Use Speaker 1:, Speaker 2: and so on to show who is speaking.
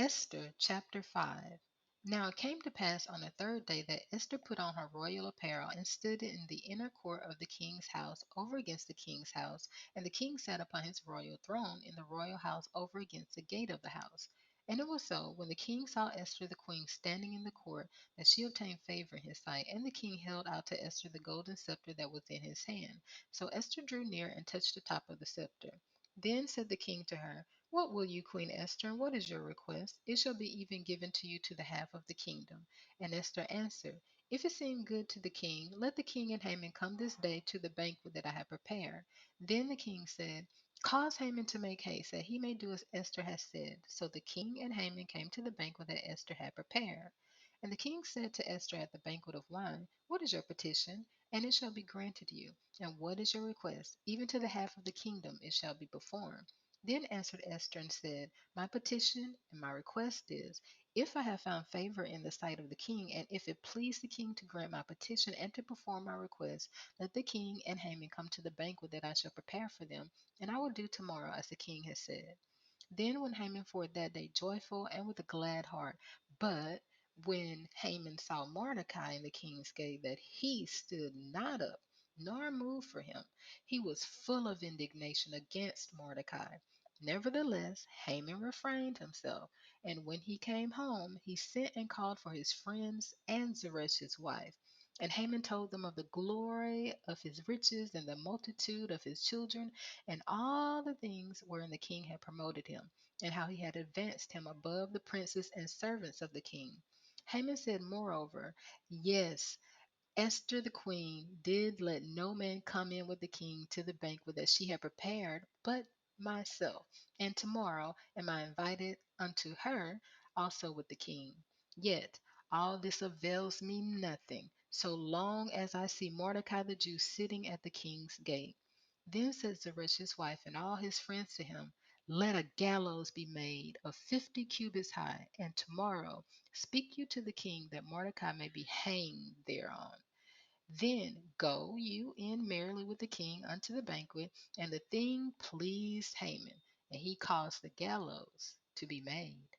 Speaker 1: Esther chapter 5. Now it came to pass on the third day that Esther put on her royal apparel and stood in the inner court of the king's house over against the king's house, and the king sat upon his royal throne in the royal house over against the gate of the house. And it was so, when the king saw Esther the queen standing in the court, that she obtained favor in his sight, and the king held out to Esther the golden scepter that was in his hand. So Esther drew near and touched the top of the scepter. Then said the king to her, "What will you, Queen Esther, and what is your request? It shall be even given to you to the half of the kingdom." And Esther answered, "If it seem good to the king, let the king and Haman come this day to the banquet that I have prepared." Then the king said, "Cause Haman to make haste, that he may do as Esther has said." So the king and Haman came to the banquet that Esther had prepared. And the king said to Esther at the banquet of wine, "What is your petition? And it shall be granted you. And what is your request? Even to the half of the kingdom it shall be performed." Then answered Esther and said, "My petition and my request is, if I have found favor in the sight of the king, and if it please the king to grant my petition and to perform my request, let the king and Haman come to the banquet that I shall prepare for them, and I will do tomorrow as the king has said." Then went Haman forth that day joyful and with a glad heart. But when Haman saw Mordecai in the king's gate, that he stood not up, nor moved for him, he was full of indignation against Mordecai. Nevertheless, Haman refrained himself, and when he came home, he sent and called for his friends and Zeresh his wife. And Haman told them of the glory of his riches and the multitude of his children, and all the things wherein the king had promoted him, and how he had advanced him above the princes and servants of the king. Haman said, moreover, "Yes, Esther the queen did let no man come in with the king to the banquet that she had prepared but myself, and tomorrow am I invited unto her also with the king. Yet all this avails me nothing, so long as I see Mordecai the Jew sitting at the king's gate." Then said Zeresh his wife and all his friends to him, "Let a gallows be made of 50 cubits high, and tomorrow speak you to the king that Mordecai may be hanged thereon. Then go you in merrily with the king unto the banquet." And the thing pleased Haman, and he caused the gallows to be made.